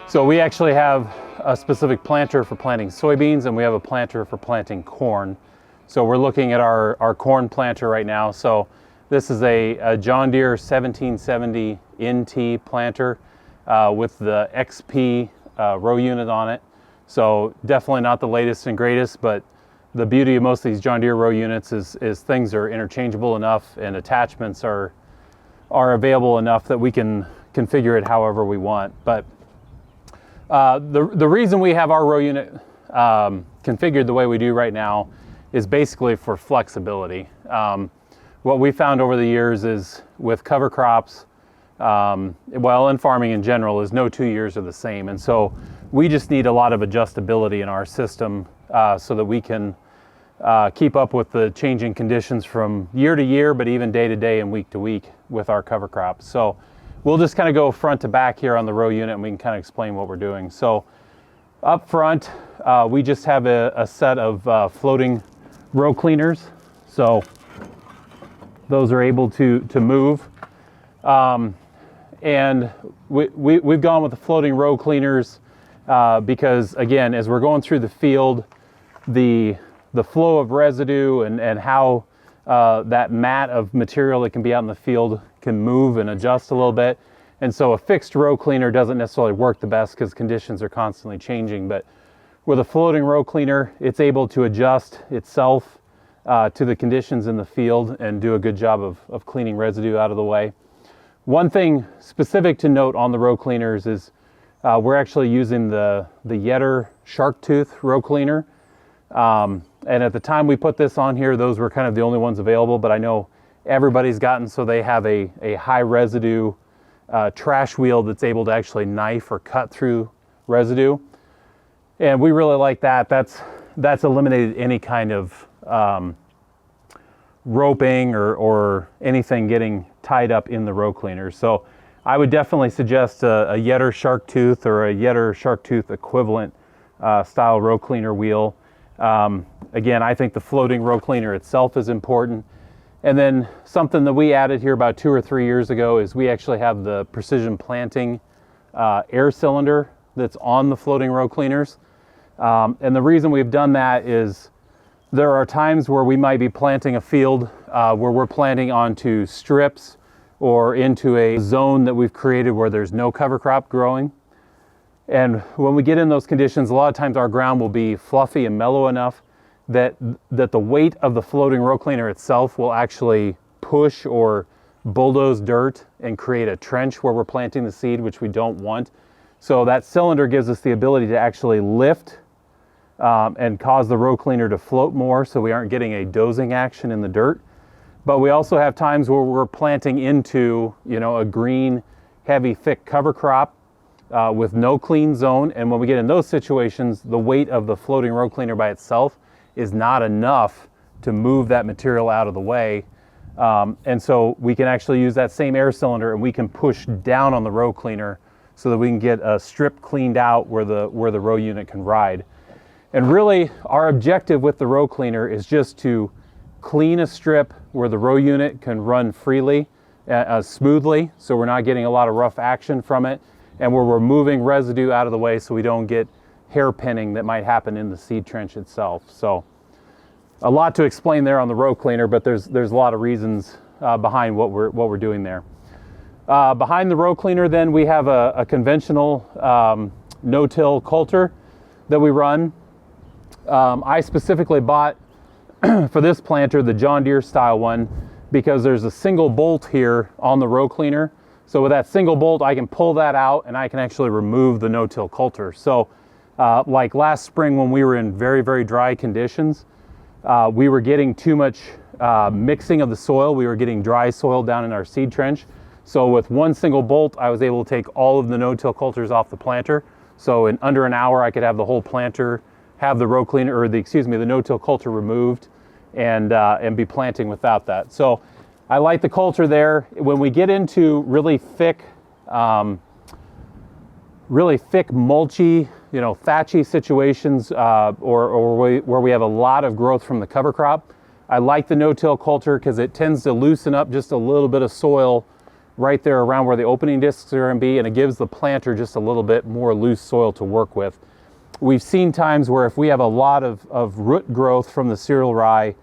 So we actually have a specific planter for planting soybeans, and we have a planter for planting corn. So we're looking at our corn planter right now. So this is a John Deere 1770 NT planter with the XP row unit on it. So definitely not the latest and greatest, but the beauty of most of these John Deere row units is things are interchangeable enough and attachments are available enough that we can configure it however we want. But the reason we have our row unit configured the way we do right now is basically for flexibility. What we found over the years is with cover crops, well, in farming in general, is no 2 years are the same. And so we just need a lot of adjustability in our system so that we can keep up with the changing conditions from year to year, but even day to day and week to week with our cover crops. So we'll just kind of go front to back here on the row unit and we can kind of explain what we're doing. So up front, we just have a set of floating row cleaners. So those are able to move. And we've gone with the floating row cleaners because, again, as we're going through the field, the flow of residue and how that mat of material that can be out in the field can move and adjust a little bit. And so a fixed row cleaner doesn't necessarily work the best because conditions are constantly changing. But with a floating row cleaner, it's able to adjust itself to the conditions in the field and do a good job of cleaning residue out of the way. One thing specific to note on the row cleaners is we're actually using the Yetter shark tooth row cleaner. And at the time we put this on here, those were kind of the only ones available, but I know everybody's gotten so they have a high residue trash wheel that's able to actually knife or cut through residue. And we really like that. That's eliminated any kind of roping or anything getting tied up in the row cleaners. So I would definitely suggest a Yetter shark tooth or a Yetter shark tooth equivalent style row cleaner wheel. Again, I think the floating row cleaner itself is important. And then something that we added here about 2 or 3 years ago is we actually have the precision planting air cylinder that's on the floating row cleaners. And the reason we've done that is there are times where we might be planting a field where we're planting onto strips or into a zone that we've created where there's no cover crop growing. And when we get in those conditions, a lot of times our ground will be fluffy and mellow enough that the weight of the floating row cleaner itself will actually push or bulldoze dirt and create a trench where we're planting the seed, which we don't want. So that cylinder gives us the ability to actually lift and cause the row cleaner to float more so we aren't getting a dozing action in the dirt. But we also have times where we're planting into, a green, heavy, thick cover crop with no clean zone. And when we get in those situations, the weight of the floating row cleaner by itself is not enough to move that material out of the way. And so we can actually use that same air cylinder and we can push down on the row cleaner so that we can get a strip cleaned out where the row unit can ride. And really our objective with the row cleaner is just to clean a strip where the row unit can run freely, smoothly, so we're not getting a lot of rough action from it, and where we're moving residue out of the way so we don't get hairpinning that might happen in the seed trench itself. So a lot to explain there on the row cleaner, but there's a lot of reasons behind what we're doing there. Behind the row cleaner then we have a conventional no-till coulter that we run. I specifically bought for this planter the John Deere style one because there's a single bolt here on the row cleaner. So with that single bolt I can pull that out and I can actually remove the no-till coulter. So like last spring when we were in very, very dry conditions, we were getting too much mixing of the soil. We were getting dry soil down in our seed trench. So with one single bolt, I was able to take all of the no-till coulters off the planter. So in under an hour, I could have the whole planter, have the row cleaner, or the no-till coulter removed and be planting without that. So I like the coulter there. When we get into really thick, mulchy, thatchy situations or where we have a lot of growth from the cover crop, I like the no-till coulter because it tends to loosen up just a little bit of soil right there around where the opening discs are going to be, and it gives the planter just a little bit more loose soil to work with. We've seen times where if we have a lot of root growth from the cereal rye,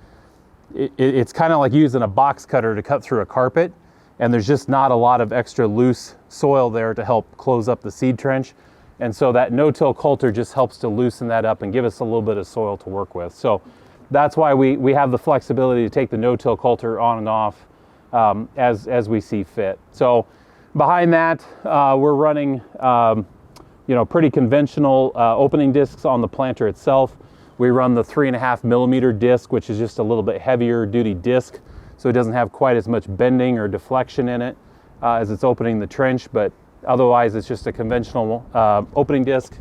it's kind of like using a box cutter to cut through a carpet, and there's just not a lot of extra loose soil there to help close up the seed trench. And so that no-till coulter just helps to loosen that up and give us a little bit of soil to work with. So that's why we have the flexibility to take the no-till coulter on and off as we see fit. So behind that, we're running pretty conventional opening discs on the planter itself. We run the 3.5 millimeter disc, which is just a little bit heavier duty disc, so it doesn't have quite as much bending or deflection in it as it's opening the trench, but otherwise it's just a conventional opening disc.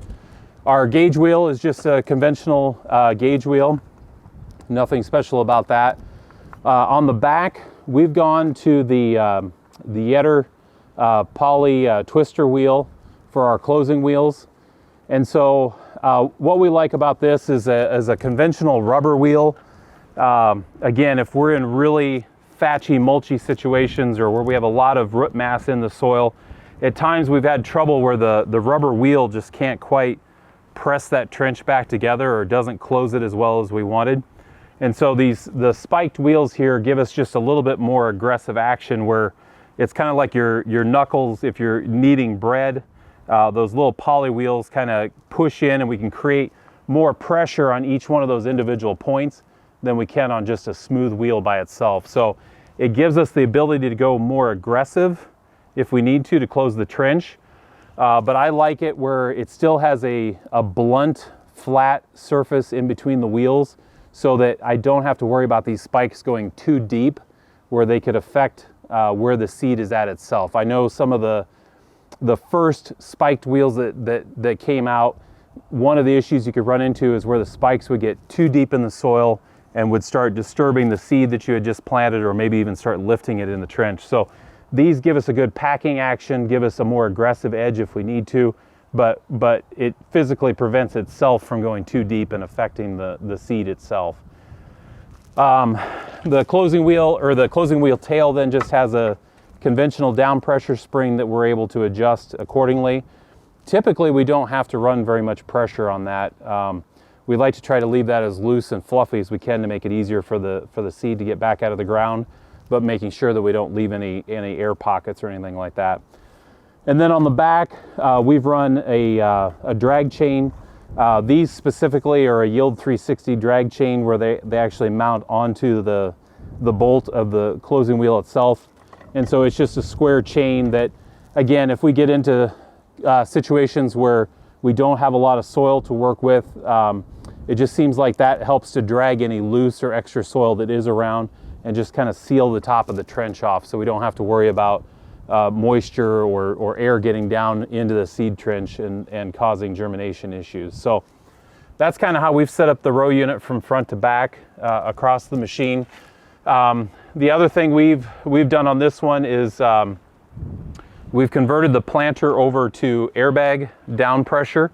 Our gauge wheel is just a conventional gauge wheel. Nothing special about that. On the back, we've gone to the Yetter poly twister wheel for our closing wheels. And so what we like about this is a conventional rubber wheel. Again, if we're in really thatchy, mulchy situations or where we have a lot of root mass in the soil, at times we've had trouble where the rubber wheel just can't quite press that trench back together or doesn't close it as well as we wanted. And so the spiked wheels here give us just a little bit more aggressive action, where it's kind of like your knuckles if you're kneading bread. Those little poly wheels kind of push in, and we can create more pressure on each one of those individual points than we can on just a smooth wheel by itself. So it gives us the ability to go more aggressive if we need to close the trench. But I like it where it still has a blunt, flat surface in between the wheels, so that I don't have to worry about these spikes going too deep where they could affect where the seed is at itself. I know some of the first spiked wheels that came out, one of the issues you could run into is where the spikes would get too deep in the soil and would start disturbing the seed that you had just planted, or maybe even start lifting it in the trench. So these give us a good packing action, give us a more aggressive edge if we need to, but it physically prevents itself from going too deep and affecting the seed itself. The closing wheel, or the closing wheel tail, then just has a conventional down pressure spring that we're able to adjust accordingly. Typically we don't have to run very much pressure on that. We like to try to leave that as loose and fluffy as we can to make it easier for the seed to get back out of the ground, but making sure that we don't leave any air pockets or anything like that. And then on the back, we've run a drag chain. These specifically are a Yield 360 drag chain, where they actually mount onto the bolt of the closing wheel itself. And so it's just a square chain that, again, if we get into situations where we don't have a lot of soil to work with, it just seems like that helps to drag any loose or extra soil that is around and just kind of seal the top of the trench off, so we don't have to worry about moisture or air getting down into the seed trench and causing germination issues. So that's kind of how we've set up the row unit from front to back across the machine. The other thing we've done on this one is we've converted the planter over to airbag down pressure.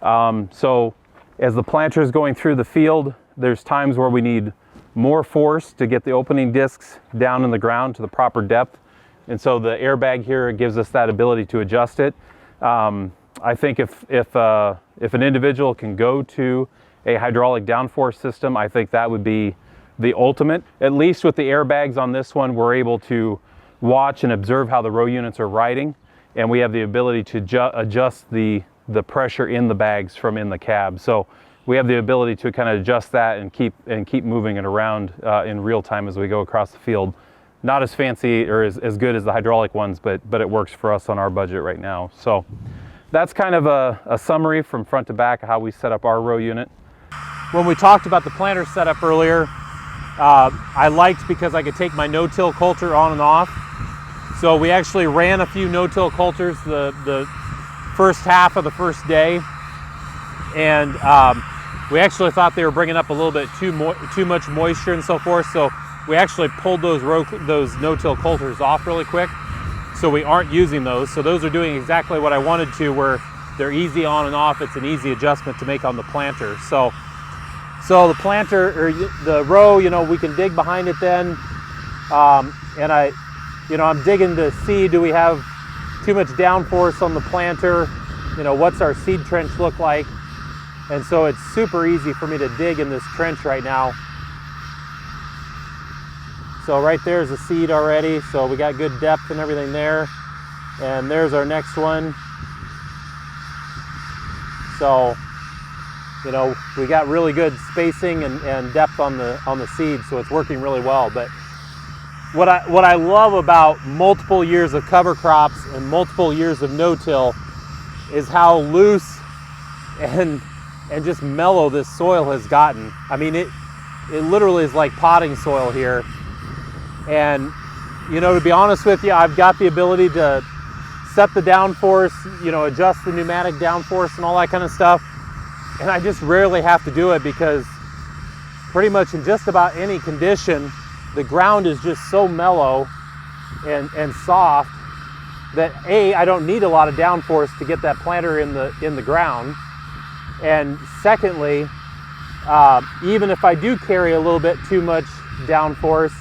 So as the planter is going through the field, there's times where we need more force to get the opening discs down in the ground to the proper depth. And so the airbag here gives us that ability to adjust it. I think if an individual can go to a hydraulic downforce system, I think that would be the ultimate. At least with the airbags on this one, we're able to watch and observe how the row units are riding, and we have the ability to adjust the pressure in the bags from in the cab. So we have the ability to kind of adjust that and keep moving it around in real time as we go across the field. Not as fancy or as good as the hydraulic ones, but it works for us on our budget right now. So that's kind of a summary from front to back of how we set up our row unit. When we talked about the planter setup earlier, I liked because I could take my no-till coulter on and off. So we actually ran a few no-till coulters the first half of the first day, and we actually thought they were bringing up a little bit too much moisture and so forth. So we actually pulled those no-till coulters off really quick, so we aren't using those. So those are doing exactly what I wanted to, where they're easy on and off. It's an easy adjustment to make on the planter. So the planter, or the row, we can dig behind it then, and you know, I'm digging to see, do we have too much downforce on the planter? You know, what's our seed trench look like? And so it's super easy for me to dig in this trench right now. So right there's a seed already, so we got good depth and everything there. And there's our next one. So, you know, we got really good spacing and depth on the seed, so it's working really well. But what I love about multiple years of cover crops and multiple years of no-till is how loose and just mellow this soil has gotten. I mean, it literally is like potting soil here. And, you know, to be honest with you, I've got the ability to set the downforce, you know, adjust the pneumatic downforce and all that kind of stuff. And I just rarely have to do it because pretty much in just about any condition, the ground is just so mellow and soft that I don't need a lot of downforce to get that planter in the ground. And secondly, even if I do carry a little bit too much downforce,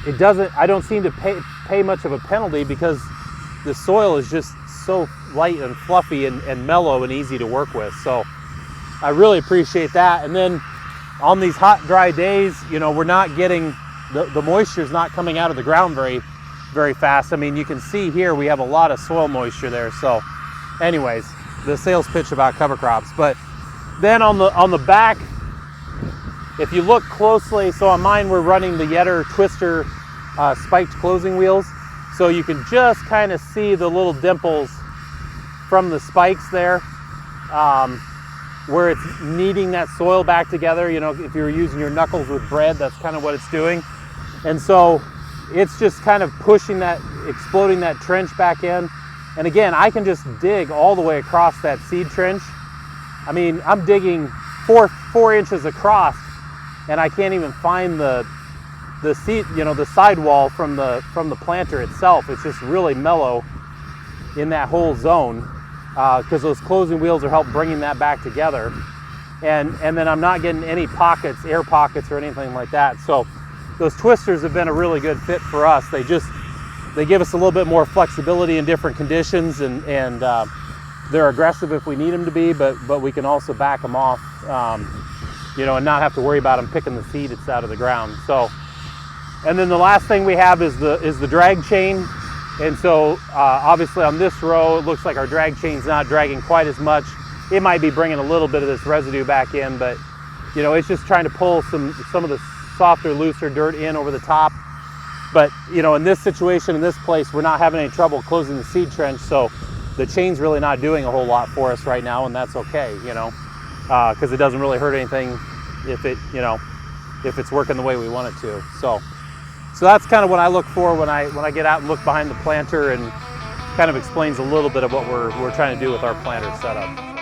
I don't seem to pay much of a penalty because the soil is just so light and fluffy and mellow and easy to work with. So I really appreciate that. And then on these hot, dry days, you know, we're not getting, the moisture is not coming out of the ground very fast. I mean, you can see here we have a lot of soil moisture there. So anyways, the sales pitch about cover crops. But then on the back, if you look closely, so on mine we're running the Yetter Twister spiked closing wheels. So you can just kind of see the little dimples from the spikes there, where it's kneading that soil back together. You know, if you're using your knuckles with bread, that's kind of what it's doing. And so it's just kind of pushing that, exploding that trench back in. And again, I can just dig all the way across that seed trench. I mean, I'm digging four inches across, and I can't even find the seed, you know, the sidewall from the planter itself. It's just really mellow in that whole zone because those closing wheels are helping bringing that back together. And then I'm not getting any pockets, air pockets or anything like that. So those twisters have been a really good fit for us. They give us a little bit more flexibility in different conditions, and they're aggressive if we need them to be, but we can also back them off, you know, and not have to worry about them picking the seed that's out of the ground. So, and then the last thing we have is the drag chain. And so obviously on this row, it looks like our drag chain's not dragging quite as much. It might be bringing a little bit of this residue back in, but you know, it's just trying to pull some of the softer, looser dirt in over the top. But you know, in this situation, in this place, we're not having any trouble closing the seed trench, so the chain's really not doing a whole lot for us right now, and that's okay, you know, because it doesn't really hurt anything if it's working the way we want it to. So that's kind of what I look for when I get out and look behind the planter, and kind of explains a little bit of what we're trying to do with our planter setup.